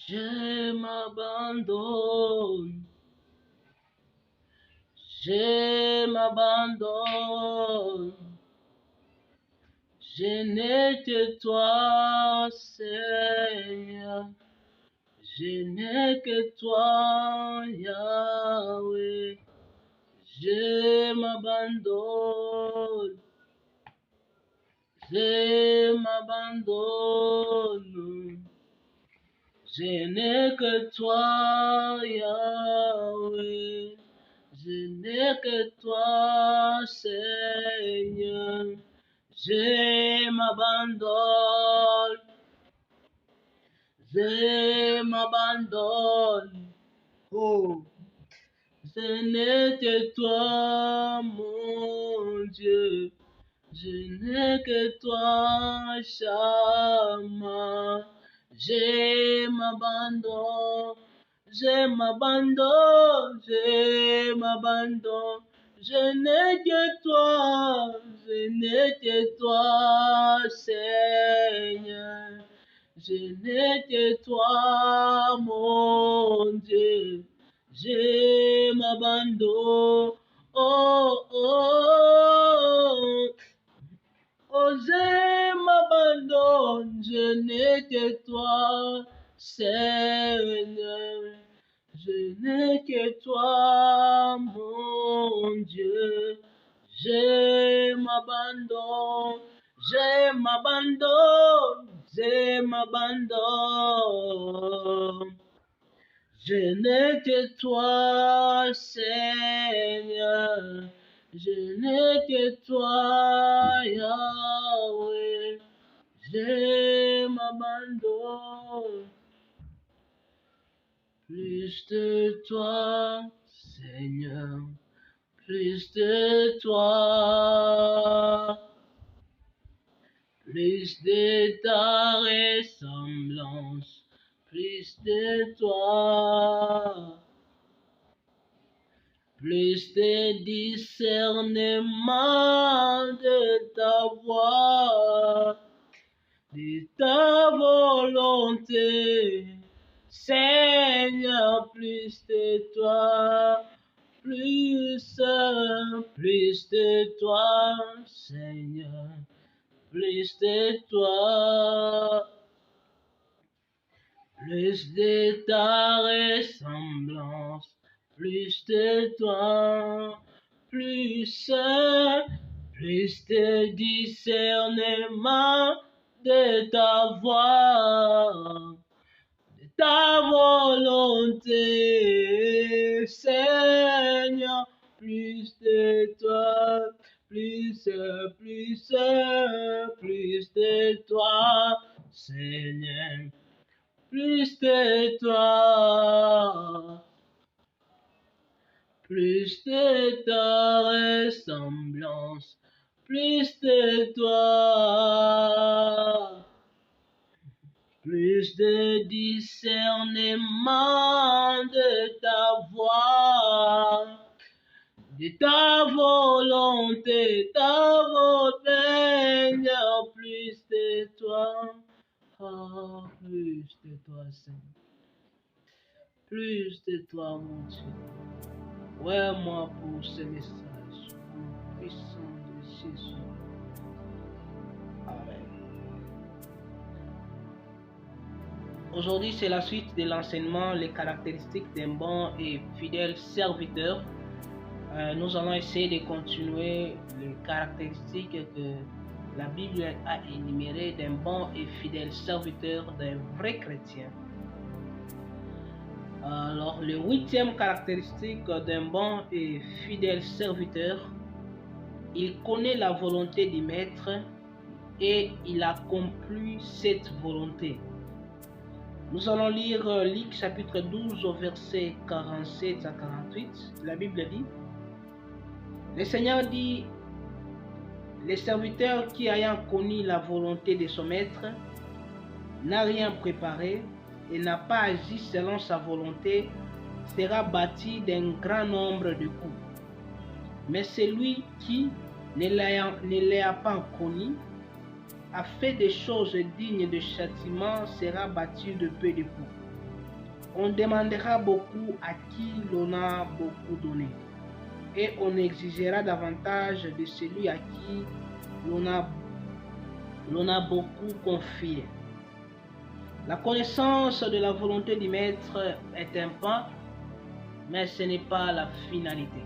Je m'abandonne, je m'abandonne. Je n'ai que toi, Seigneur. Je n'ai que toi, Yahweh. Je m'abandonne. Je m'abandonne. Je n'ai que toi, Yahweh. Je n'ai que toi, Seigneur. Je m'abandonne. Je m'abandonne. Oh, je n'ai que toi, mon Dieu. Je n'ai que toi, Shama. Je m'abandonne, je m'abandonne, je m'abandonne. Je n'ai que toi, je n'ai que toi, Seigneur. Je n'ai que toi, mon Dieu. Je m'abandonne. Oh, oh. Oh, je m'abandonne, je n'ai que toi, Seigneur. Je n'ai que toi, mon Dieu. Je m'abandonne, je m'abandonne, je m'abandonne. Je n'ai que toi, Seigneur. Je n'ai que toi, Yahweh. Je m'abandonne. Plus de toi, Seigneur. Plus de toi. Plus de ta ressemblance. Plus de toi. Plus de discernement de ta voix, de ta volonté. Seigneur, plus de toi, plus de toi, Seigneur, plus de toi, plus de ta ressemblance. Plus de toi, plus de discernement de ta voix, de ta volonté, Seigneur, plus de toi, plus de toi, Seigneur, plus de toi. Plus de ta ressemblance, plus de toi, plus de discernement de ta voix, de ta volonté, Seigneur, plus de toi, plus de toi, Seigneur, plus de toi, mon Dieu. Ouais, moi pour ce message, au nom puissant de Jésus. Amen. Aujourd'hui, c'est la suite de l'enseignement, les caractéristiques d'un bon et fidèle serviteur. Nous allons essayer de continuer les caractéristiques que la Bible a énumérées d'un bon et fidèle serviteur, d'un vrai chrétien. Alors, le 8e caractéristique d'un bon et fidèle serviteur, il connaît la volonté du maître et il accomplit cette volonté. Nous allons lire Luc chapitre 12 au verset 47 à 48. La Bible dit: le Seigneur dit, le serviteur qui ayant connu la volonté de son maître n'a rien préparé et n'a pas agi selon sa volonté, sera bâti d'un grand nombre de coups. Mais celui qui, ne l'ayant pas connu, a fait des choses dignes de châtiment, sera battu de peu de coups. on demandera beaucoup à qui l'on a beaucoup donné, et on exigera davantage de celui à qui l'on a beaucoup confié. La connaissance de la volonté du Maître est un pas, mais ce n'est pas la finalité.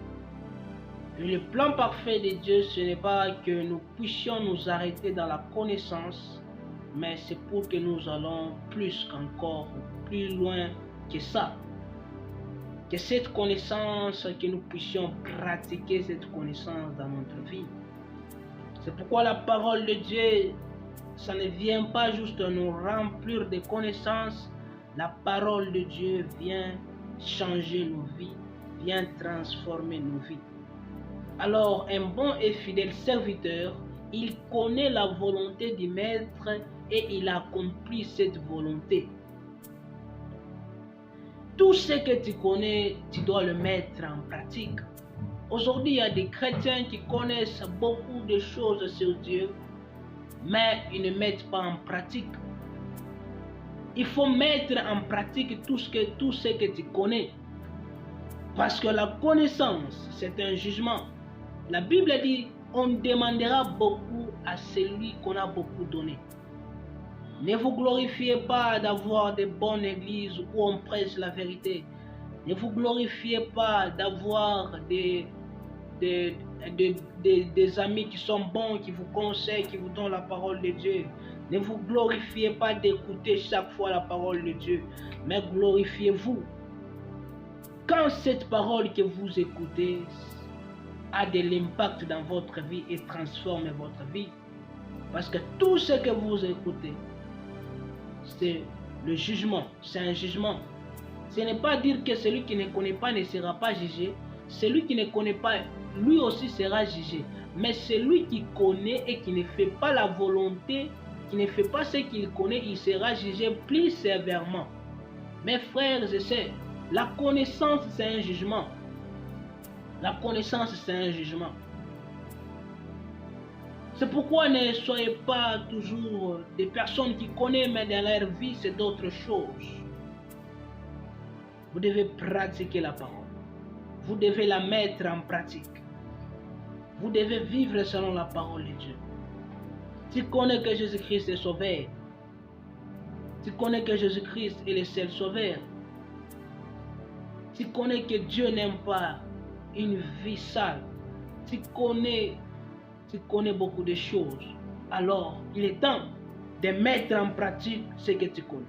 Et le plan parfait de Dieu, ce n'est pas que nous puissions nous arrêter dans la connaissance, mais c'est pour que nous allons plus qu'encore, plus loin que ça. Que cette connaissance, que nous puissions pratiquer cette connaissance dans notre vie. C'est pourquoi la parole de Dieu, ça ne vient pas juste nous remplir de connaissances. La parole de Dieu vient changer nos vies, vient transformer nos vies. Alors, un bon et fidèle serviteur, il connaît la volonté du Maître et il accomplit cette volonté. Tout ce que tu connais, tu dois le mettre en pratique. Aujourd'hui, il y a des chrétiens qui connaissent beaucoup de choses sur Dieu, mais ils ne mettent pas en pratique. Il faut mettre en pratique tout ce que tu connais. Parce que la connaissance, c'est un jugement. La Bible dit, on demandera beaucoup à celui qu'on a beaucoup donné. Ne vous glorifiez pas d'avoir de bonnes églises où on prêche la vérité. Ne vous glorifiez pas d'avoir des amis qui sont bons, qui vous conseillent, qui vous donnent la parole de Dieu. Ne vous glorifiez pas d'écouter chaque fois la parole de Dieu, mais glorifiez-vous quand cette parole que vous écoutez a de l'impact dans votre vie et transforme votre vie. Parce que tout ce que vous écoutez, c'est le jugement, c'est un jugement. Ce n'est pas dire que celui qui ne connaît pas ne sera pas jugé. Celui qui ne connaît pas, lui aussi sera jugé. Mais celui qui connaît et qui ne fait pas la volonté, qui ne fait pas ce qu'il connaît, il sera jugé plus sévèrement. Mes frères et sœurs, la connaissance c'est un jugement. La connaissance c'est un jugement. C'est pourquoi ne soyez pas toujours des personnes qui connaissent, mais dans leur vie c'est d'autres choses. Vous devez pratiquer la parole. Vous devez la mettre en pratique. Vous devez vivre selon la parole de Dieu. Tu connais que Jésus-Christ est sauveur. Tu connais que Jésus-Christ est le seul sauveur. Tu connais que Dieu n'aime pas une vie sale. Tu connais beaucoup de choses. Alors, il est temps de mettre en pratique ce que tu connais.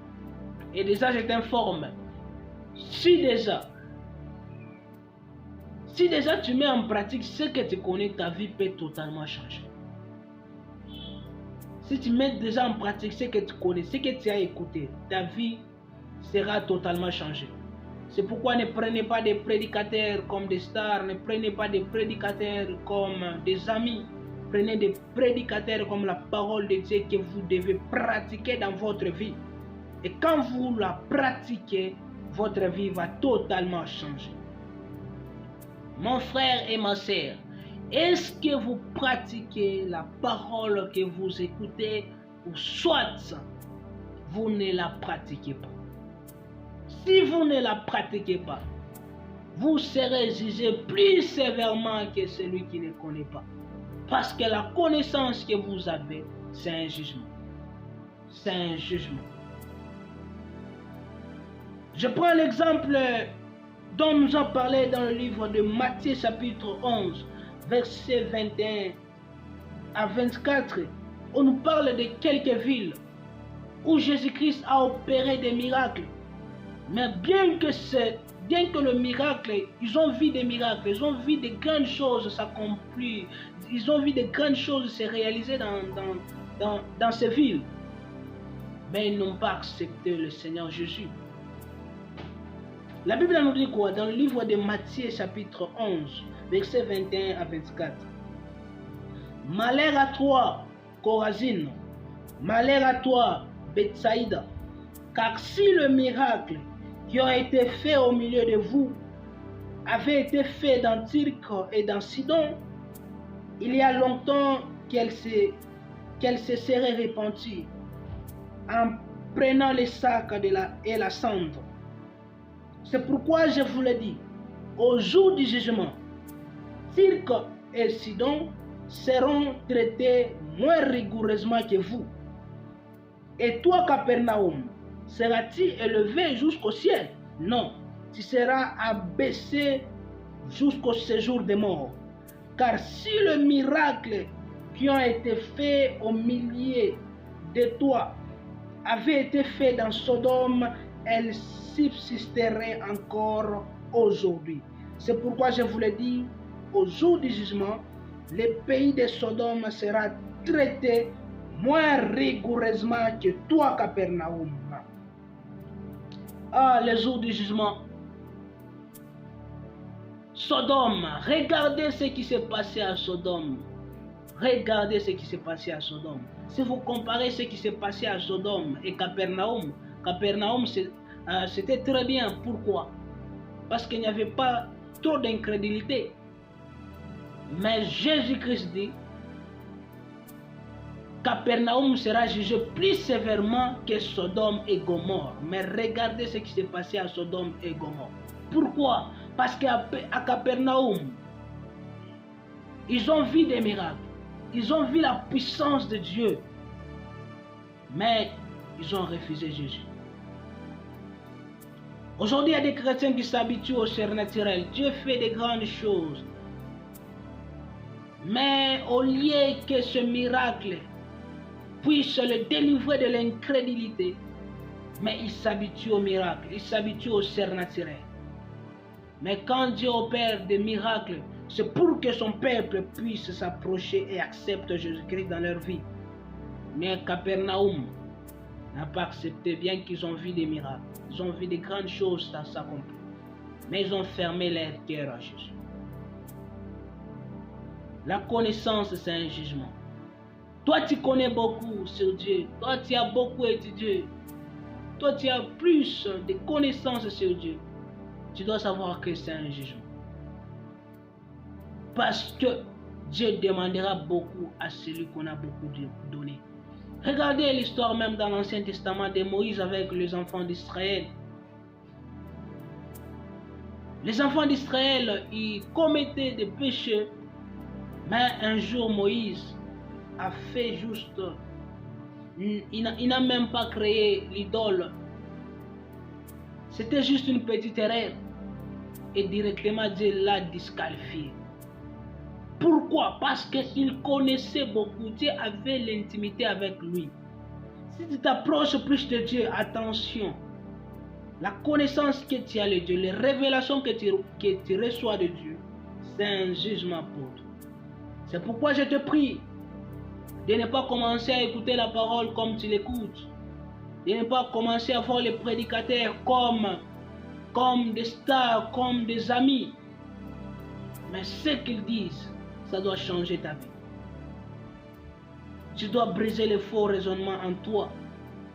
Et déjà, je t'informe. Si déjà tu mets en pratique ce que tu connais, ta vie peut totalement changer. Si tu mets déjà en pratique ce que tu connais, ce que tu as écouté, ta vie sera totalement changée. C'est pourquoi ne prenez pas des prédicateurs comme des stars, ne prenez pas des prédicateurs comme des amis. Prenez des prédicateurs comme la parole de Dieu que vous devez pratiquer dans votre vie. Et quand vous la pratiquez, votre vie va totalement changer. Mon frère et ma sœur, est-ce que vous pratiquez la parole que vous écoutez ou soit vous ne la pratiquez pas? Si vous ne la pratiquez pas, vous serez jugé plus sévèrement que celui qui ne connaît pas. Parce que la connaissance que vous avez, c'est un jugement. C'est un jugement. Je prends l'exemple dont nous avons parlé dans le livre de Matthieu chapitre 11, versets 21 à 24. On nous parle de quelques villes où Jésus-Christ a opéré des miracles. Mais bien que le miracle, ils ont vu des miracles, ils ont vu des grandes choses s'accomplir, ils ont vu des grandes choses se réaliser dans ces villes. Mais ils n'ont pas accepté le Seigneur Jésus. La Bible nous dit quoi? Dans le livre de Matthieu chapitre 11, versets 21 à 24. Malheur à toi, Chorazine, malheur à toi, Bethsaïda, car si le miracle qui a été fait au milieu de vous avait été fait dans Tyr et dans Sidon, il y a longtemps qu'elle se serait répandue en prenant les sacs et la cendre. C'est pourquoi je vous le dis, au jour du jugement, Tyr et Sidon seront traités moins rigoureusement que vous. Et toi, Capernaum, seras-tu élevé jusqu'au ciel? Non, tu seras abaissé jusqu'au séjour des morts. Car si le miracle qui ont été faits au milieu de toi avait été fait dans Sodome, elle subsisterait encore aujourd'hui. C'est pourquoi je vous le dis, au jour du jugement, le pays de Sodome sera traité moins rigoureusement que toi, Capernaum. Ah, le jour du jugement. Sodome, regardez ce qui s'est passé à Sodome. Regardez ce qui s'est passé à Sodome. Si vous comparez ce qui s'est passé à Sodome et Capernaum, Capernaum c'était très bien. Pourquoi? Parce qu'il n'y avait pas trop d'incrédulité. Mais Jésus-Christ dit, Capernaum sera jugé plus sévèrement que Sodome et Gomorrhe. Mais regardez ce qui s'est passé à Sodome et Gomorrhe. Pourquoi? Parce qu'à Capernaum, ils ont vu des miracles. Ils ont vu la puissance de Dieu. Mais ils ont refusé Jésus. Aujourd'hui, il y a des chrétiens qui s'habituent au surnaturel. Dieu fait des grandes choses. Mais au lieu que ce miracle puisse le délivrer de l'incrédulité, mais il s'habitue au miracle, il s'habitue au surnaturel. Mais quand Dieu opère des miracles, c'est pour que son peuple puisse s'approcher et accepte Jésus-Christ dans leur vie. Mais Capernaum n'a pas accepté, bien qu'ils ont vu des miracles. Ils ont vu des grandes choses s'accomplir. Mais ils ont fermé leur cœur à Jésus. La connaissance, c'est un jugement. Toi, tu connais beaucoup sur Dieu. Toi, tu as beaucoup étudié. Toi, tu as plus de connaissances sur Dieu. Tu dois savoir que c'est un jugement. Parce que Dieu demandera beaucoup à celui qu'on a beaucoup donné. Regardez l'histoire même dans l'Ancien Testament de Moïse avec les enfants d'Israël. Les enfants d'Israël, ils commettaient des péchés. Mais un jour, Moïse a fait juste... Il n'a même pas créé l'idole. C'était juste une petite erreur. Et directement, Dieu l'a disqualifié. Pourquoi? Parce qu'il connaissait beaucoup. Dieu avait l'intimité avec lui. Si tu t'approches plus de Dieu, attention. La connaissance que tu as de Dieu, les révélations que tu reçois de Dieu, c'est un jugement pour toi. C'est pourquoi je te prie de ne pas commencer à écouter la parole comme tu l'écoutes. De ne pas commencer à voir les prédicateurs comme des stars, comme des amis. Mais ce qu'ils disent, ça doit changer ta vie. Tu dois briser les faux raisonnements en toi.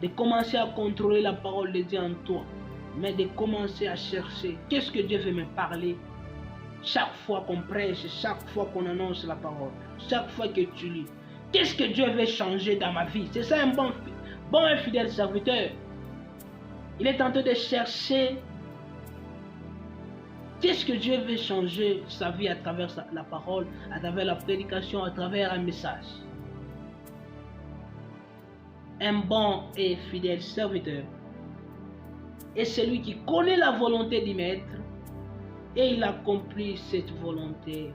De commencer à contrôler la parole de Dieu en toi. Mais de commencer à chercher qu'est-ce que Dieu veut me parler. Chaque fois qu'on prêche, chaque fois qu'on annonce la parole, chaque fois que tu lis, qu'est-ce que Dieu veut changer dans ma vie? C'est ça un bon et fidèle serviteur. Il est en train de chercher qu'est-ce que Dieu veut changer sa vie à travers la parole, à travers la prédication, à travers un message. Un bon et fidèle serviteur est celui qui connaît la volonté du Maître et il accomplit cette volonté.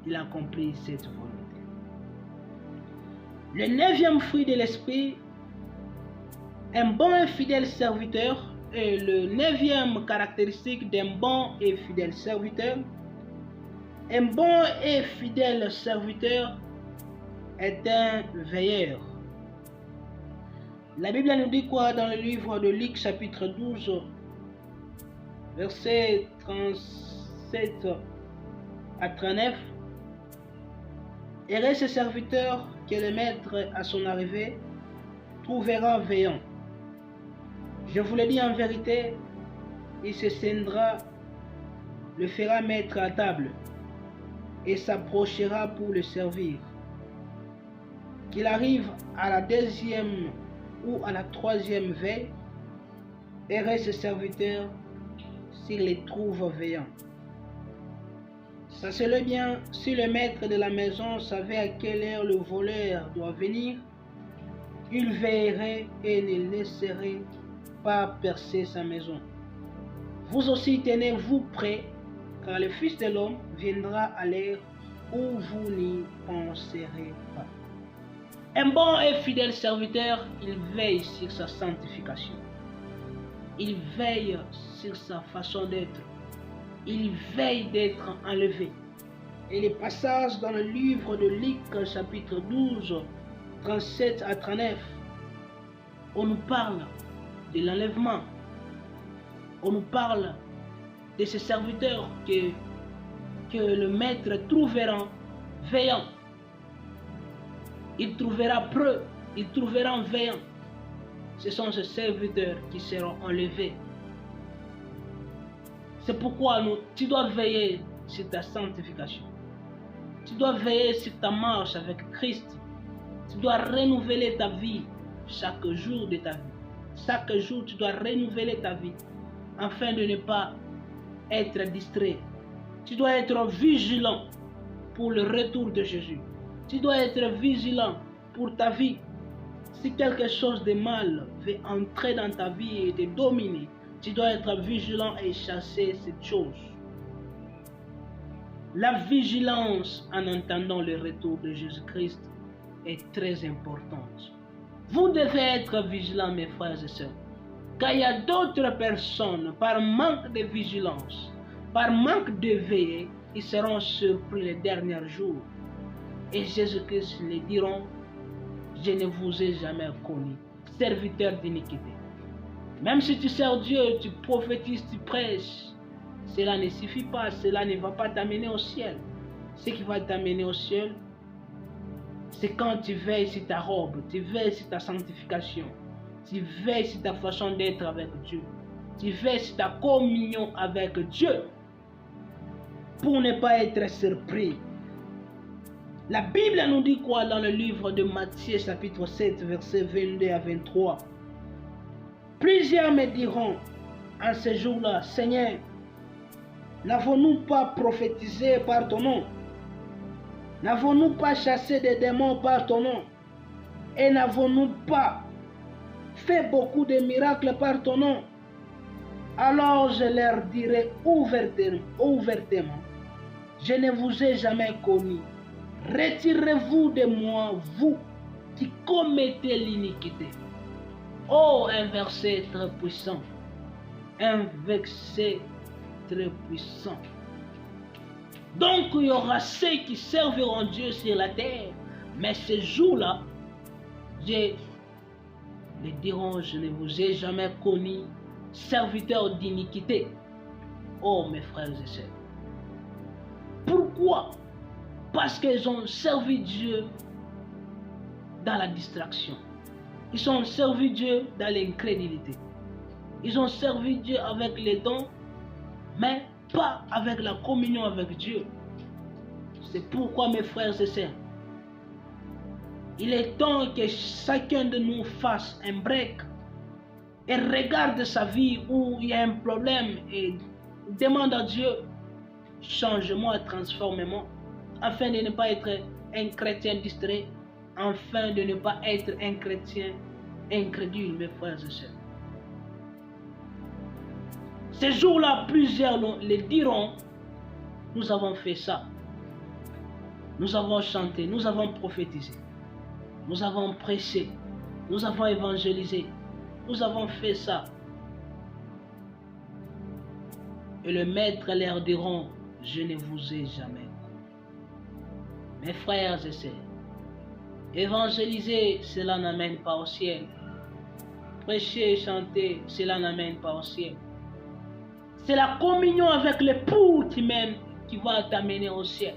Il accomplit cette volonté. Le 9e fruit de l'esprit, un bon et fidèle serviteur, et le 9e caractéristique d'un bon et fidèle serviteur. Un bon et fidèle serviteur est un veilleur. La Bible nous dit quoi dans le livre de Luc chapitre 12, versets 37 à 39. Heureux ce serviteur que le maître à son arrivée trouvera veillant. Je vous le dis en vérité, il se scindra, le fera mettre à table et s'approchera pour le servir. Qu'il arrive à la 2e ou à la 3e veille, erraient ses serviteurs s'il les trouve veillants. Sachez-le bien, si le maître de la maison savait à quelle heure le voleur doit venir, il veillerait et ne laisserait pas percer sa maison. Vous aussi tenez-vous prêts, car le Fils de l'homme viendra à l'heure où vous n'y penserez pas. Un bon et fidèle serviteur, il veille sur sa sanctification. Il veille sur sa façon d'être. Il veille d'être enlevé. Et les passages dans le livre de Luc, chapitre 12, 37 à 39, on nous parle de l'enlèvement. On nous parle de ces serviteurs que le maître trouvera veillant. Il trouvera preux, il trouvera veillant. Ce sont ces serviteurs qui seront enlevés. C'est pourquoi tu dois veiller sur ta sanctification. Tu dois veiller sur ta marche avec Christ. Tu dois renouveler ta vie chaque jour de ta vie. Chaque jour, tu dois renouveler ta vie afin de ne pas être distrait. Tu dois être vigilant pour le retour de Jésus. Tu dois être vigilant pour ta vie. Si quelque chose de mal veut entrer dans ta vie et te dominer, tu dois être vigilant et chasser cette chose. La vigilance en entendant le retour de Jésus-Christ est très importante. Vous devez être vigilants, mes frères et sœurs, car il y a d'autres personnes, par manque de vigilance, par manque de veille, ils seront surpris les derniers jours. Et Jésus-Christ les diront, je ne vous ai jamais connu, serviteur d'iniquité. Même si tu sers Dieu, tu prophétises, tu prêches, cela ne suffit pas, cela ne va pas t'amener au ciel. Ce qui va t'amener au ciel, c'est quand tu veilles sur ta robe, tu veilles sur ta sanctification, tu veilles sur ta façon d'être avec Dieu, tu veilles sur ta communion avec Dieu, pour ne pas être surpris. La Bible nous dit quoi dans le livre de Matthieu chapitre 7 versets 22 à 23? Plusieurs me diront en ce jour-là, Seigneur, n'avons-nous pas prophétisé par ton nom? N'avons-nous pas chassé des démons par ton nom? Et n'avons-nous pas fait beaucoup de miracles par ton nom? Alors je leur dirai ouvertement, je ne vous ai jamais connu. Retirez-vous de moi, vous qui commettez l'iniquité. Oh, un verset très puissant. Un verset très puissant. Donc, il y aura ceux qui serviront Dieu sur la terre. Mais ce jour-là, Dieu les diront, je ne vous ai jamais connu, serviteurs d'iniquité. Oh, mes frères et sœurs. Pourquoi? Parce qu'ils ont servi Dieu dans la distraction. Ils ont servi Dieu dans l'incrédulité. Ils ont servi Dieu avec les dons, mais pas avec la communion avec Dieu. C'est pourquoi, mes frères et sœurs, il est temps que chacun de nous fasse un break et regarde sa vie où il y a un problème et demande à Dieu, change-moi, transforme-moi, afin de ne pas être un chrétien distrait, afin de ne pas être un chrétien incrédule, mes frères et sœurs. Ces jours-là, plusieurs les diront, nous avons fait ça, nous avons chanté, nous avons prophétisé, nous avons prêché, nous avons évangélisé, nous avons fait ça. Et le maître leur diront, je ne vous ai jamais connu. Mes frères et sœurs, évangéliser, cela n'amène pas au ciel. Prêcher et chanter, cela n'amène pas au ciel. C'est la communion avec l'époux qui va t'amener au ciel.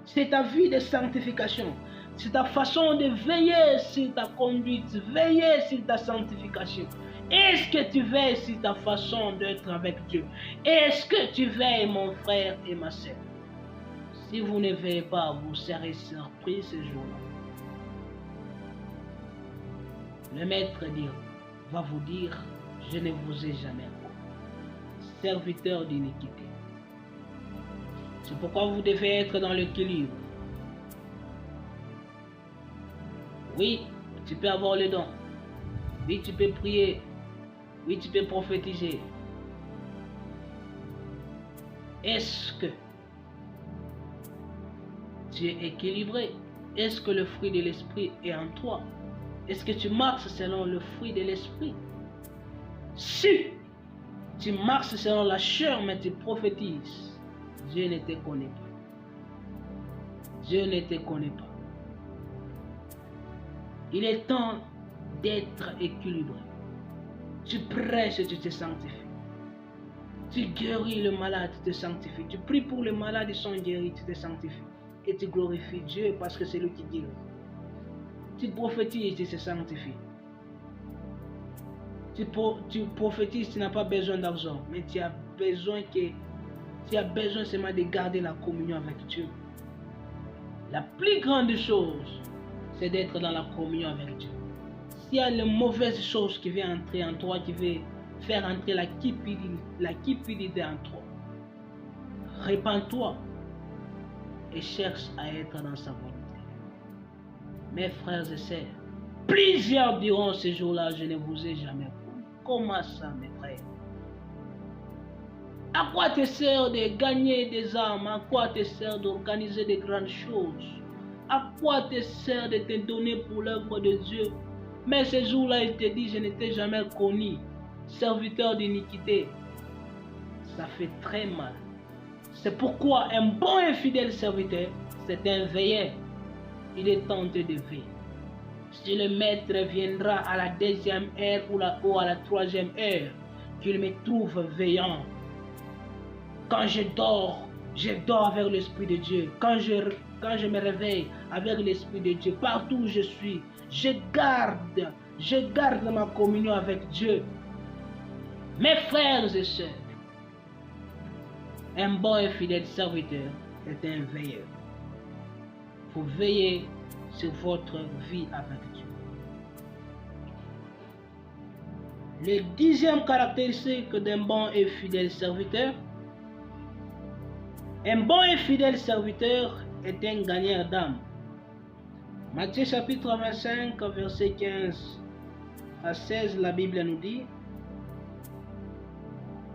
C'est ta vie de sanctification. C'est ta façon de veiller sur ta conduite, veiller sur ta sanctification. Est-ce que tu veilles sur ta façon d'être avec Dieu? Est-ce que tu veilles, mon frère et ma sœur? Si vous ne veillez pas, vous serez surpris ce jour-là. Le maître va vous dire, je ne vous ai jamais connu. Serviteur d'iniquité. C'est pourquoi vous devez être dans l'équilibre. Oui, tu peux avoir le don. Oui, tu peux prier. Oui, tu peux prophétiser. Est-ce que tu es équilibré? Est-ce que le fruit de l'esprit est en toi? Est-ce que tu marches selon le fruit de l'esprit? Si tu marches selon la chair, mais tu prophétises, Dieu ne te connaît pas. Dieu ne te connaît pas. Il est temps d'être équilibré. Tu prêches et tu te sanctifies. Tu guéris le malade, tu te sanctifies. Tu pries pour le malade, ils sont guéris, tu te sanctifies. Et tu glorifies Dieu parce que c'est lui qui guérit. Tu prophétises, tu te sanctifies. Tu prophétises, tu n'as pas besoin d'argent, mais tu as besoin seulement de garder la communion avec Dieu. La plus grande chose, c'est d'être dans la communion avec Dieu. S'il y a une mauvaise chose qui vient entrer en toi, qui veut faire entrer la cupidité en toi, répands-toi et cherche à être dans sa volonté. Mes frères et sœurs, plusieurs diront ce jour-là, je ne vous ai jamais connu. Comment ça, mes frères? À quoi te sert de gagner des âmes? À quoi te sert d'organiser de grandes choses? À quoi te sert de te donner pour l'œuvre de Dieu? Mais ce jour-là, il te dit, je ne t'ai jamais connu, serviteur d'iniquité. Ça fait très mal. C'est pourquoi un bon et fidèle serviteur, c'est un veilleur. Il est tenté de veiller. Si le maître viendra à la 2e heure ou à la 3e heure, qu'il me trouve veillant. Quand je dors avec l'Esprit de Dieu. Quand je me réveille avec l'Esprit de Dieu, partout où je suis, je garde ma communion avec Dieu. Mes frères et sœurs, un bon et fidèle serviteur est un veilleur. Il faut veiller sur votre vie avec Dieu. Le 10e caractéristique d'un bon et fidèle serviteur. Un bon et fidèle serviteur est un gagneur d'âme. Matthieu chapitre 25, verset 15 à 16, la Bible nous dit: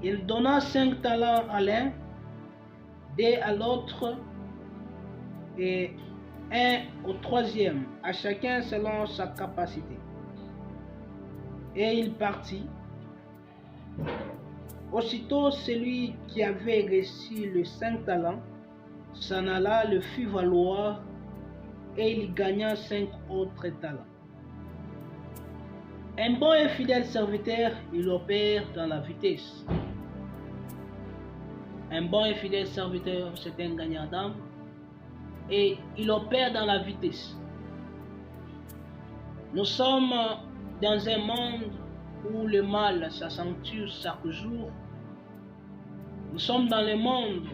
il donna 5 talents à l'un, 2 à l'autre et 1 au 3e, à chacun selon sa capacité. Et il partit. Aussitôt, celui qui avait reçu les 5 talents s'en alla, le fit valoir, et il gagna 5 autres talents. Un bon et fidèle serviteur, il opère dans la vitesse. Un bon et fidèle serviteur, c'est un gagnant d'âme, et il opère dans la vitesse. Nous sommes dans un monde où le mal s'accentue chaque jour. Nous sommes dans le monde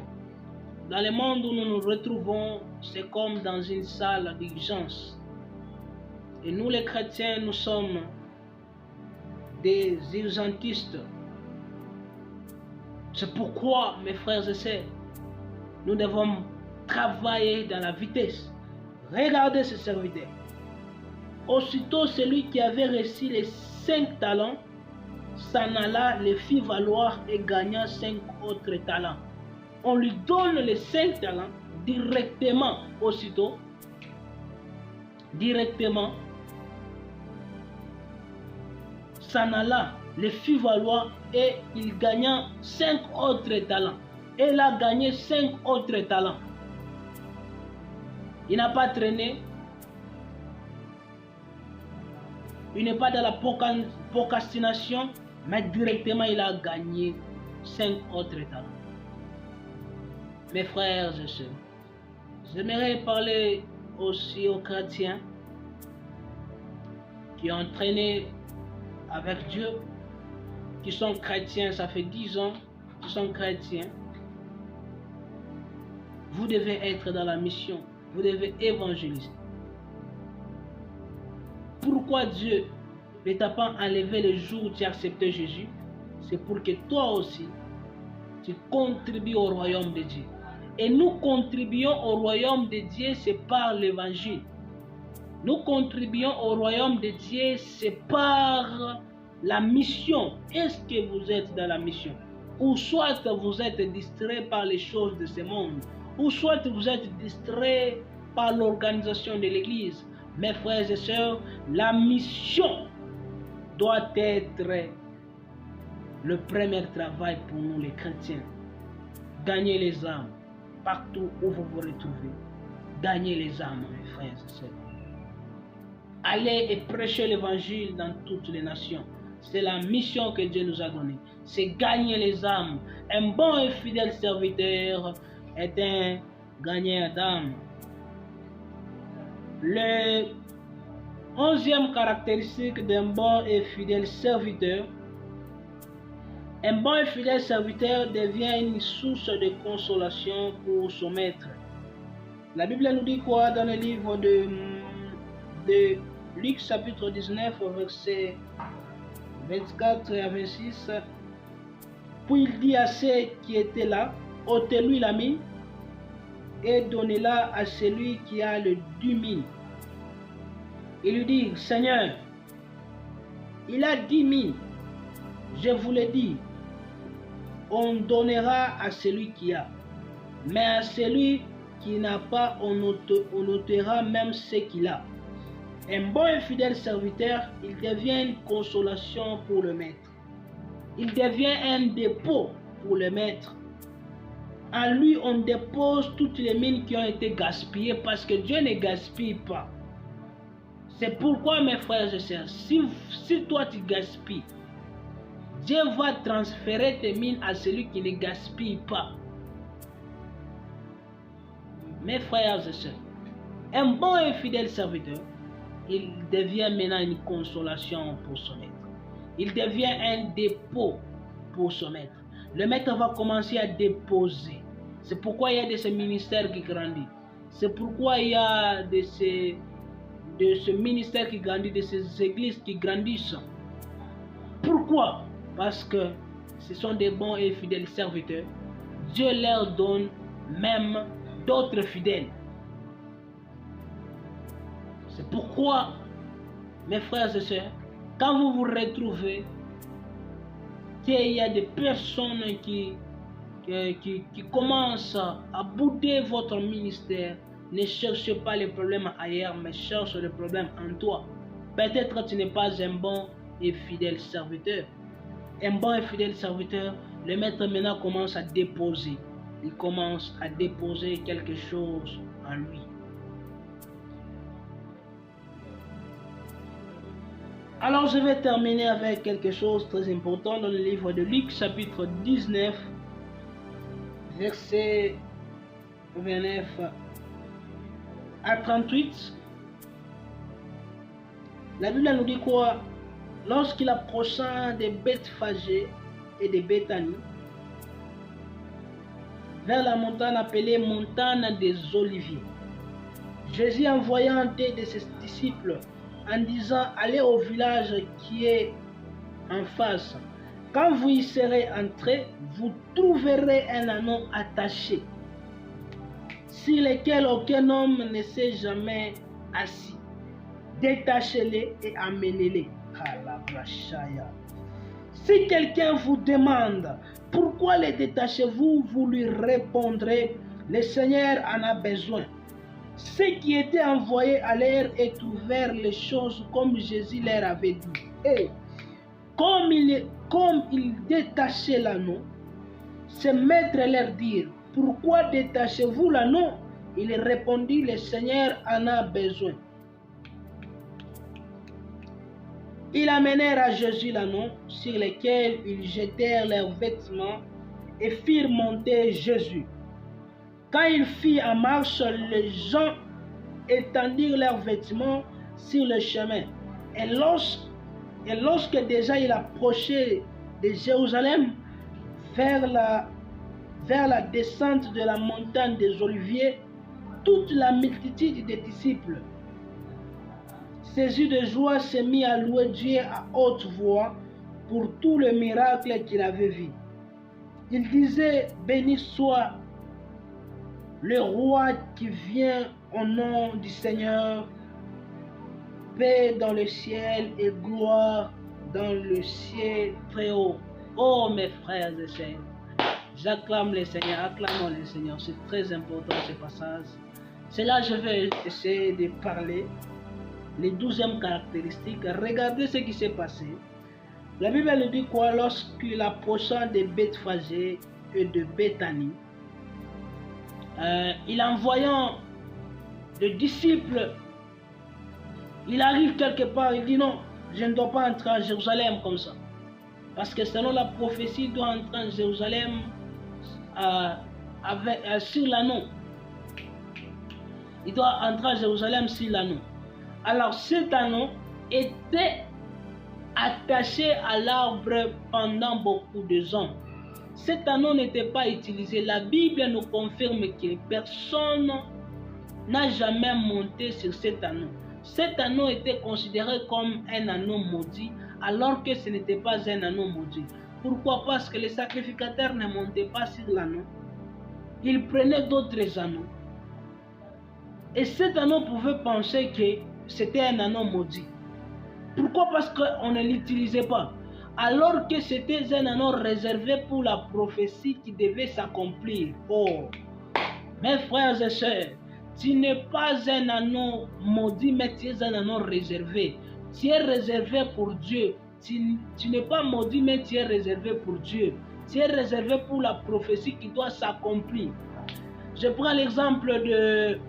où nous nous retrouvons, c'est comme dans une salle d'urgence. Et nous les chrétiens, nous sommes des urgentistes. C'est pourquoi, mes frères et sœurs, nous devons travailler dans la vitesse. Regardez ce serviteur. Aussitôt, celui qui avait reçu les 5 talents s'en alla, les fit valoir et gagna 5 autres talents. On lui donne les 5 talents directement, aussitôt. Directement. S'en alla, les fit valoir et il gagna 5 autres talents. Et il a gagné 5 autres talents. Il n'a pas traîné. Il n'est pas dans la procrastination, mais directement il a gagné 5 autres talents. Mes frères et sœurs, j'aimerais parler aussi aux chrétiens qui ont traîné avec Dieu, qui sont chrétiens, ça fait 10 ans qu'ils sont chrétiens. Vous devez être dans la mission, vous devez évangéliser. Pourquoi Dieu ne t'a pas enlevé le jour où tu as accepté Jésus, c'est pour que toi aussi, tu contribues au royaume de Dieu. Et nous contribuons au royaume de Dieu, c'est par l'évangile. Nous contribuons au royaume de Dieu, c'est par la mission. Est-ce que vous êtes dans la mission? Ou soit vous êtes distrait par les choses de ce monde, ou soit vous êtes distrait par l'organisation de l'Église. Mes frères et sœurs, la mission doit être le premier travail pour nous les chrétiens. Gagner les âmes partout où vous vous retrouvez. Gagner les âmes, mes frères et sœurs. Allez et prêcher l'évangile dans toutes les nations. C'est la mission que Dieu nous a donnée. C'est gagner les âmes. Un bon et fidèle serviteur est un gagneur d'âmes. Le 11e caractéristique d'un bon et fidèle serviteur. Un bon et fidèle serviteur devient une source de consolation pour son maître. La Bible nous dit quoi dans le livre de Luc chapitre 19 versets 24 à 26. Puis il dit à ceux qui étaient là, ôtez-lui la mine et donnez-la à celui qui a le 10 000. Il lui dit, Seigneur, il a 10 000. Je vous le dis, on donnera à celui qui a. Mais à celui qui n'a pas, on notera même ce qu'il a. Un bon et fidèle serviteur, il devient une consolation pour le maître. Il devient un dépôt pour le maître. En lui, on dépose toutes les mines qui ont été gaspillées parce que Dieu ne gaspille pas. C'est pourquoi, mes frères et sœurs, si toi tu gaspilles, Dieu va transférer tes mines à celui qui ne gaspille pas. Mes frères et sœurs, un bon et fidèle serviteur, il devient maintenant une consolation pour son maître. Il devient un dépôt pour son maître. Le maître va commencer à déposer. C'est pourquoi il y a de ces ministères qui grandissent. C'est pourquoi il y a de ce ministère qui grandit, de ces églises qui grandissent. Pourquoi? Parce que ce sont des bons et fidèles serviteurs. Dieu leur donne même d'autres fidèles. C'est pourquoi, mes frères et sœurs, quand vous vous retrouvez qu'il y a des personnes qui commencent à bouder votre ministère, ne cherchez pas les problèmes ailleurs, mais cherche le problème en toi. Peut-être tu n'es pas un bon et fidèle serviteur. Un bon et fidèle serviteur, le maître maintenant commence à déposer. Il commence à déposer quelque chose en lui. Alors je vais terminer avec quelque chose de très important dans le livre de Luc chapitre 19 verset 29 à 38. La Bible nous dit quoi? Lorsqu'il approcha des Bethphage et de Béthanie, vers la montagne appelée montagne des Oliviers, Jésus envoya un de ses disciples en disant, allez au village qui est en face. Quand vous y serez entrés, vous trouverez un anneau attaché, sur lequel aucun homme ne s'est jamais assis. Détachez-les et amenez-les. Si quelqu'un vous demande pourquoi les détachez-vous, vous lui répondrez, le Seigneur en a besoin. Ceux qui étaient envoyés allèrent et trouvèrent les choses comme Jésus leur avait dit. Et comme ils détachaient l'anneau, ses maîtres leur dirent, pourquoi détachez-vous l'anneau? Il répondit, le Seigneur en a besoin. Ils amenèrent à Jésus l'anneau, sur lequel ils jetèrent leurs vêtements et firent monter Jésus. Quand il fit en marche, les gens étendirent leurs vêtements sur le chemin. Et lorsque déjà il approchait de Jérusalem, vers la descente de la montagne des Oliviers, toute la multitude des disciples saisi de joie, s'est mis à louer Dieu à haute voix pour tout le miracle qu'il avait vu. Il disait, béni soit le roi qui vient au nom du Seigneur, paix dans le ciel et gloire dans le ciel très haut. Oh mes frères et sœurs, j'acclame le Seigneur, acclamons le Seigneur. C'est très important ce passage. C'est là que je vais essayer de parler. Les 12e caractéristiques. Regardez ce qui s'est passé. La Bible nous dit quoi? Lorsqu'il approcha de Bethphage et de Béthanie, il envoyant le disciple, il arrive quelque part, il dit non, je ne dois pas entrer à Jérusalem comme ça. Parce que selon la prophétie, il doit entrer en Jérusalem sur l'anneau. Il doit entrer à Jérusalem sur l'anneau. Alors cet anneau était attaché à l'arbre pendant beaucoup de ans. Cet anneau n'était pas utilisé. La Bible nous confirme que personne n'a jamais monté sur cet anneau. Cet anneau était considéré comme un anneau maudit, alors que ce n'était pas un anneau maudit. Pourquoi? Parce que les sacrificateurs ne montaient pas sur l'anneau. Ils prenaient d'autres anneaux. Et cet anneau pouvait penser que c'était un anneau maudit. Pourquoi? Parce qu'on ne l'utilisait pas. Alors que c'était un anneau réservé pour la prophétie qui devait s'accomplir. Oh, mes frères et sœurs, tu n'es pas un anneau maudit, mais tu es un anneau réservé. Tu es réservé pour Dieu. Tu n'es pas maudit, mais tu es réservé pour Dieu. Tu es réservé pour la prophétie qui doit s'accomplir. Je prends l'exemple de...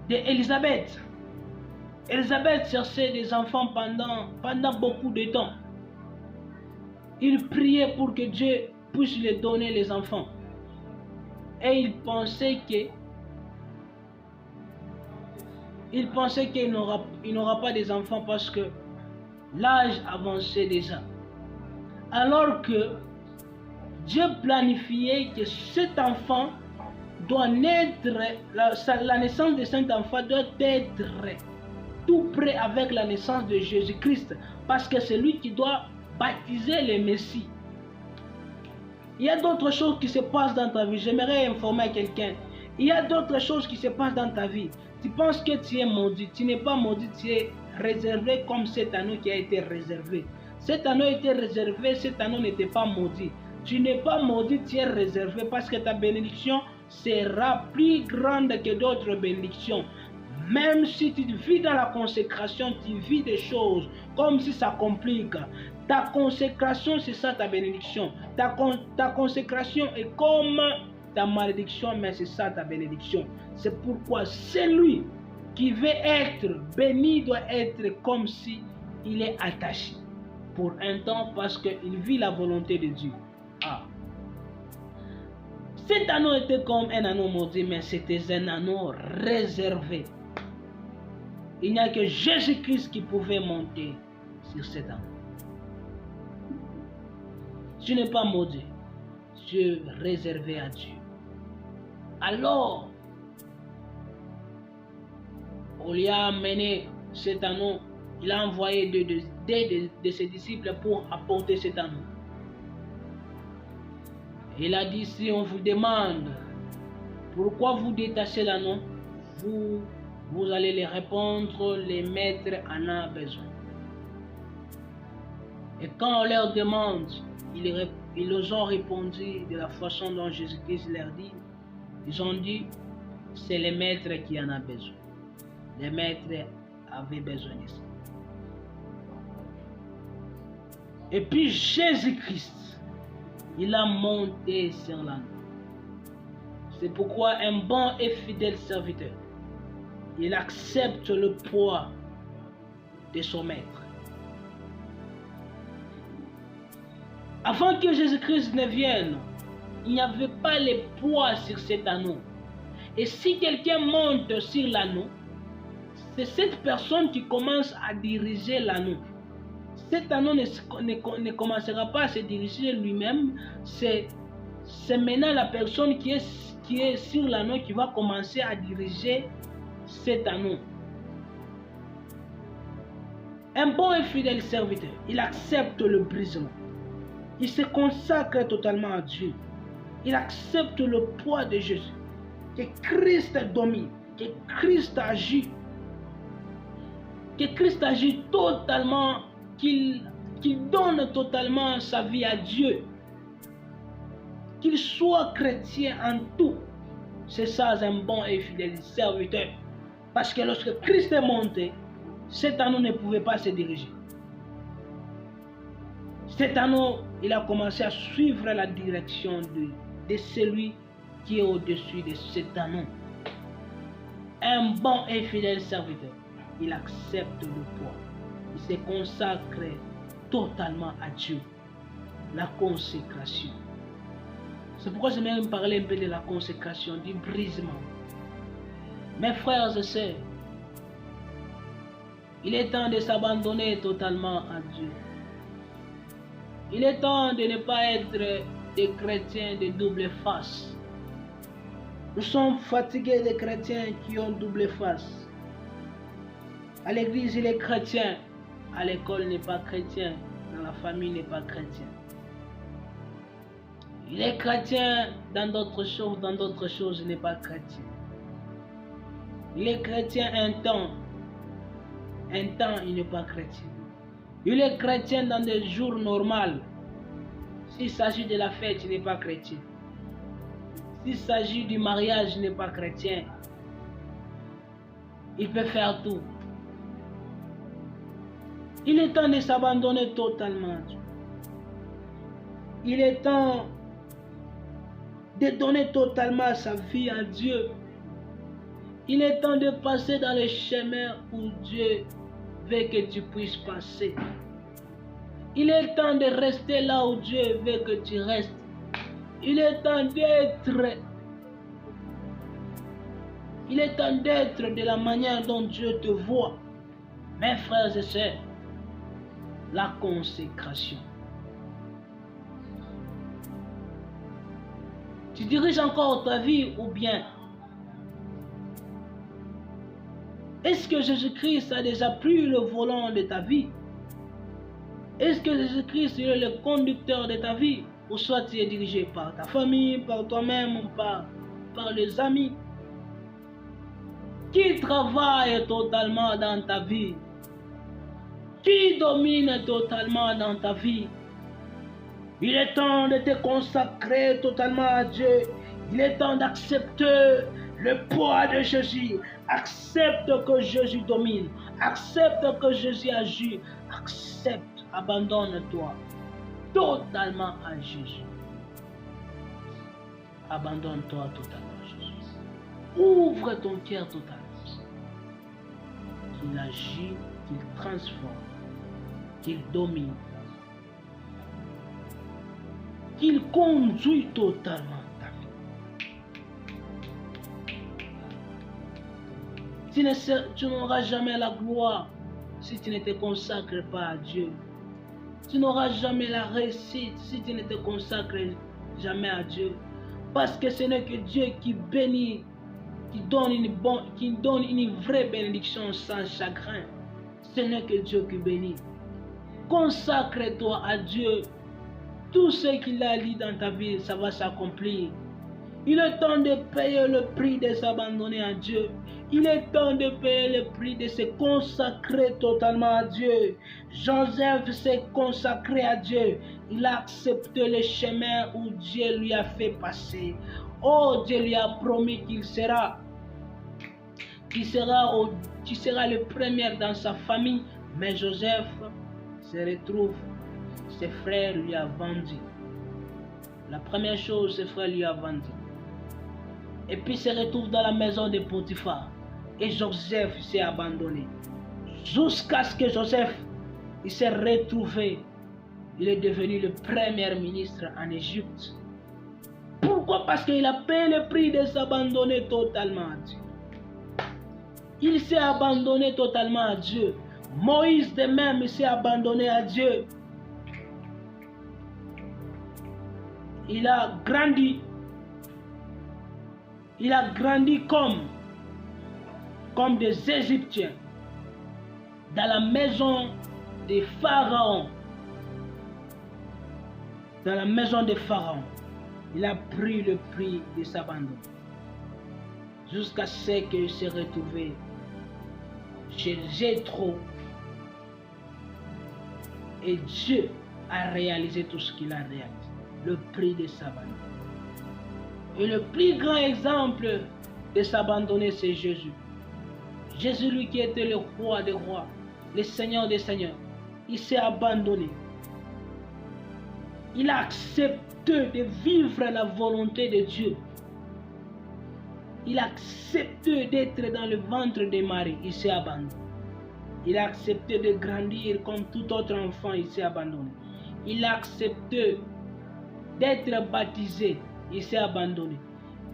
d'Élisabeth. Élisabeth cherchait des enfants pendant beaucoup de temps. Il priait pour que Dieu puisse lui donner les enfants. Et il pensait qu'il n'aura pas des enfants parce que l'âge avançait déjà. Alors que Dieu planifiait que cet enfant doit naître, la naissance de cet enfant doit être tout près avec la naissance de Jésus-Christ, parce que c'est lui qui doit baptiser le Messie. Il y a d'autres choses qui se passent dans ta vie. J'aimerais informer quelqu'un. Il y a d'autres choses qui se passent dans ta vie. Tu penses que tu es maudit. Tu n'es pas maudit, tu es réservé comme cet anneau qui a été réservé. Cet anneau était réservé, cet anneau n'était pas maudit. Tu n'es pas maudit, tu es réservé parce que ta bénédiction sera plus grande que d'autres bénédictions. Même si tu vis dans la consécration, tu vis des choses comme si ça complique. Ta consécration, c'est ça ta bénédiction. Ta consécration est comme ta malédiction, mais c'est ça ta bénédiction. C'est pourquoi celui qui veut être béni doit être comme si il est attaché pour un temps parce qu'il vit la volonté de Dieu. Ah. Cet anneau était comme un anneau maudit, mais c'était un anneau réservé. Il n'y a que Jésus-Christ qui pouvait monter sur cet anneau. Tu n'es pas maudit, tu es réservé à Dieu. Alors, on lui a amené cet anneau, il a envoyé deux de ses disciples pour apporter cet anneau. Il a dit, si on vous demande pourquoi vous détachez l'anneau, vous allez les répondre, les maîtres en ont besoin. Et quand on leur demande, ils ont répondu de la façon dont Jésus-Christ leur dit. Ils ont dit, c'est les maîtres qui en ont besoin. Les maîtres avaient besoin de ça. Et puis Jésus-Christ, il a monté sur l'anneau. C'est pourquoi un bon et fidèle serviteur, il accepte le poids de son maître. Avant que Jésus-Christ ne vienne, il n'y avait pas le poids sur cet anneau. Et si quelqu'un monte sur l'anneau, c'est cette personne qui commence à diriger l'anneau. Cet anneau ne commencera pas à se diriger lui-même, c'est c'est maintenant la personne qui est sur l'anneau qui va commencer à diriger cet anneau. Un bon et fidèle serviteur, il accepte le brisement. Il se consacre totalement à Dieu. Il accepte le poids de Jésus. Que Christ domine, que Christ agit. Que Christ agit totalement, qu'il donne totalement sa vie à Dieu. Qu'il soit chrétien en tout. C'est ça un bon et fidèle serviteur. Parce que lorsque Christ est monté, cet anneau ne pouvait pas se diriger. Cet anneau, il a commencé à suivre la direction de celui qui est au-dessus de cet anneau. Un bon et fidèle serviteur, il accepte le poids. Il se consacre totalement à Dieu. La consécration. C'est pourquoi je vais parler un peu de la consécration, du brisement. Mes frères et sœurs, il est temps de s'abandonner totalement à Dieu. Il est temps de ne pas être des chrétiens de double face. Nous sommes fatigués des chrétiens qui ont double face. À l'église, il est chrétien. À l'école, il n'est pas chrétien. Dans la famille, il n'est pas chrétien. Il est chrétien dans d'autres choses, il n'est pas chrétien. Il est chrétien un temps, il n'est pas chrétien. Il est chrétien dans des jours normaux. S'il s'agit de la fête, il n'est pas chrétien. S'il s'agit du mariage, il n'est pas chrétien. Il peut faire tout. Il est temps de s'abandonner totalement à Dieu. Il est temps de donner totalement sa vie à Dieu. Il est temps de passer dans le chemin où Dieu veut que tu puisses passer. Il est temps de rester là où Dieu veut que tu restes. Il est temps d'être. Il est temps d'être de la manière dont Dieu te voit. Mes frères et sœurs, la consécration. Tu diriges encore ta vie ou bien est-ce que Jésus-Christ a déjà pris le volant de ta vie? Est-ce que Jésus-Christ est le conducteur de ta vie? Ou soit tu es dirigé par ta famille, par toi-même ou par les amis? Qui travaille totalement dans ta vie? Qui domine totalement dans ta vie? Il est temps de te consacrer totalement à Dieu. Il est temps d'accepter le poids de Jésus. Accepte que Jésus domine. Accepte que Jésus agit. Accepte, abandonne-toi totalement à Jésus. Abandonne-toi totalement à Jésus. Ouvre ton cœur totalement. Qu'il agit, qu'il transforme, qu'il domine, qu'il conduit totalement ta vie. Tu n'auras jamais la gloire si tu ne te consacres pas à Dieu. Tu n'auras jamais la réussite si tu ne te consacres jamais à Dieu. Parce que ce n'est que Dieu qui bénit, qui donne une vraie bénédiction sans chagrin. Ce n'est que Dieu qui bénit. Consacre-toi à Dieu. Tout ce qu'il a dit dans ta vie, ça va s'accomplir. Il est temps de payer le prix de s'abandonner à Dieu. Il est temps de payer le prix de se consacrer totalement à Dieu. Joseph s'est consacré à Dieu. Il a accepté le chemin où Dieu lui a fait passer. Oh, Dieu lui a promis qu'il sera le premier dans sa famille. Mais Joseph se retrouve, ses frères lui ont vendu. La première chose, ses frères lui ont vendu. Et puis il se retrouve dans la maison de Potiphar. Et Joseph s'est abandonné. Jusqu'à ce que Joseph il s'est retrouvé. Il est devenu le premier ministre en Égypte. Pourquoi? Parce qu'il a payé le prix de s'abandonner totalement à Dieu. Il s'est abandonné totalement à Dieu. Moïse de même s'est abandonné à Dieu. il a grandi. Il a grandi comme des Égyptiens dans la maison des pharaons. Dans la maison des pharaons, il a pris le prix de s'abandonner jusqu'à ce qu'il se retrouve chez Jéthro. Et Dieu a réalisé tout ce qu'il a réalisé, le prix de s'abandonner. Et le plus grand exemple de s'abandonner, c'est Jésus. Jésus, lui qui était le roi des rois, le Seigneur des seigneurs, il s'est abandonné. Il a accepté de vivre la volonté de Dieu. Il a accepté d'être dans le ventre de Marie, il s'est abandonné. Il a accepté de grandir comme tout autre enfant, il s'est abandonné. Il a accepté d'être baptisé, il s'est abandonné.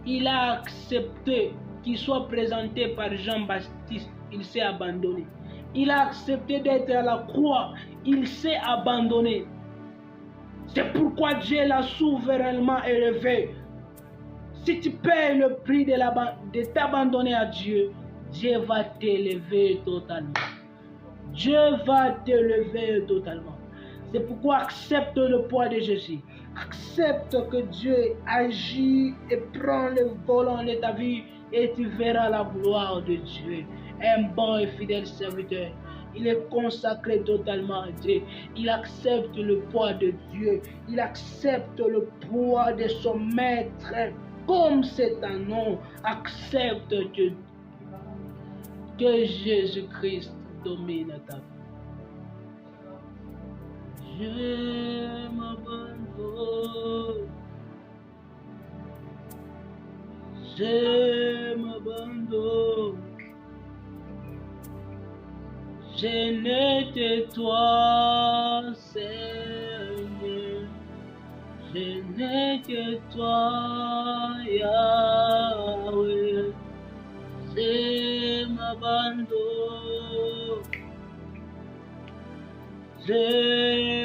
Il a accepté qu'il soit présenté par Jean-Baptiste, il s'est abandonné. Il a accepté d'être à la croix, il s'est abandonné. C'est pourquoi Dieu l'a souverainement élevé. Si tu payes le prix de t'abandonner à Dieu, Dieu va t'élever totalement. Dieu va t'élever totalement. C'est pourquoi accepte le poids de Jésus. Accepte que Dieu agit et prend le volant de ta vie et tu verras la gloire de Dieu. Un bon et fidèle serviteur. Il est consacré totalement à Dieu. Il accepte le poids de Dieu. Il accepte le poids de son maître. Comme c'est un nom, accepte que Jésus-Christ domine ta vie. Je m'abandonne. Je m'abandonne. Je n'ai que toi, Seigneur. Je n'ai que toi, Yahweh. Je m'abandonne. Je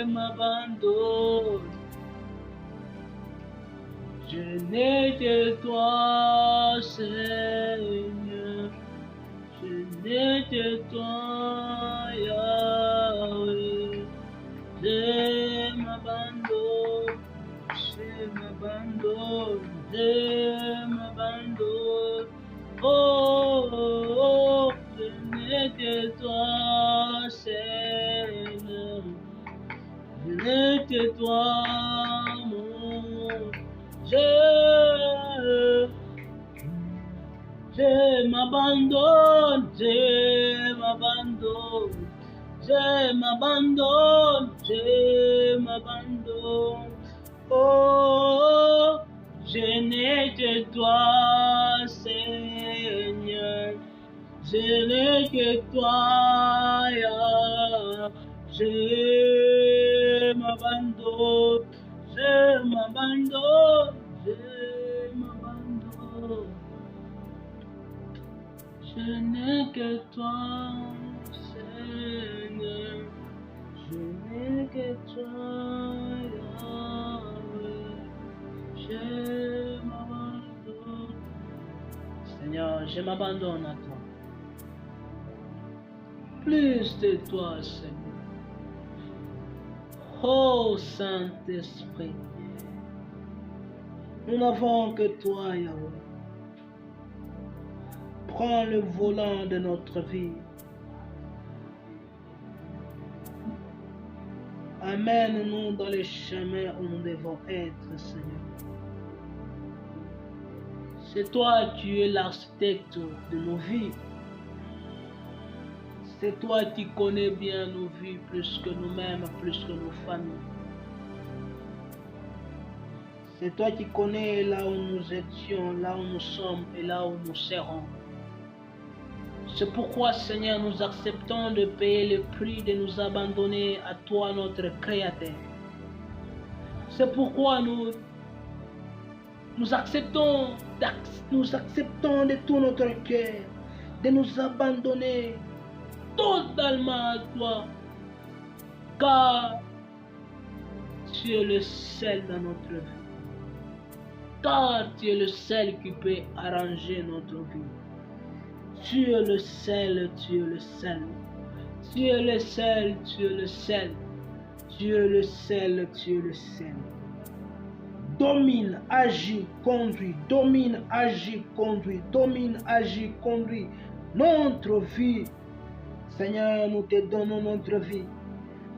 m'abandonne. Je n'ai que toi, Seigneur. Je n'ai que toi, Yahweh. Je m'abandonne. Je m'abandonne. Je m'abandonne. Oh, oh, oh, je n'ai que toi, Seigneur. Je n'ai que toi, mon Dieu. Je m'abandonne, je m'abandonne, je m'abandonne, je m'abandonne. Oh, je n'ai que toi, Seigneur. Je n'ai que toi, Yahweh. Je m'abandonne, je m'abandonne, je m'abandonne. Je n'ai que toi, Seigneur. Je n'ai que toi, Yahweh. Je m'abandonne. Seigneur, je m'abandonne à toi. Plus de toi, Seigneur. Oh Saint-Esprit, nous n'avons que toi, Yahweh. Prends le volant de notre vie. Amène-nous dans les chemins où nous devons être, Seigneur. C'est toi qui es l'architecte de nos vies. C'est toi qui connais bien nos vies plus que nous-mêmes, plus que nos familles. C'est toi qui connais là où nous étions, là où nous sommes et là où nous serons. C'est pourquoi, Seigneur, nous acceptons de payer le prix de nous abandonner à toi, notre Créateur. C'est pourquoi nous acceptons de tout notre cœur, de nous abandonner totalement à toi, car tu es le seul dans notre vie. car tu es le seul qui peut arranger notre vie. Tu es le seul, tu es le seul. Tu es le seul, tu es le seul. Tu es le seul, tu es le seul. Domine, agis, conduis, domine, agis, conduis, domine, agis, conduis notre vie. Seigneur, nous te donnons notre vie.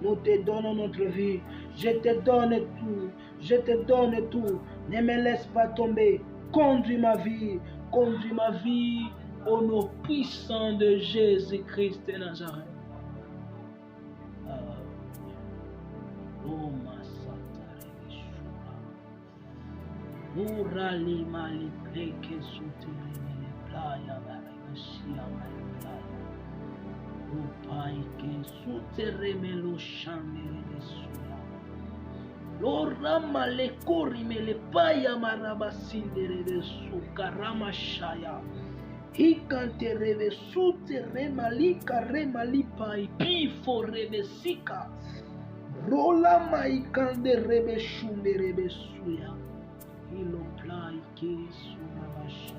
Nous te donnons notre vie. Je te donne tout. Je te donne tout. Ne me laisse pas tomber. Conduis ma vie. Conduis ma vie au nom puissant de Jésus-Christ de Nazareth. Urali mali pleke sutere mele playa barashia mali playa. Upai ke sutere melo shamere de suya. Lora male kori mele paya marabasindere de sukarama shaya. Hikante reve sutere malika remali pai pifo reve sika. Rola maikande rebe shume rebe suya. Ilo plai ke sunabash.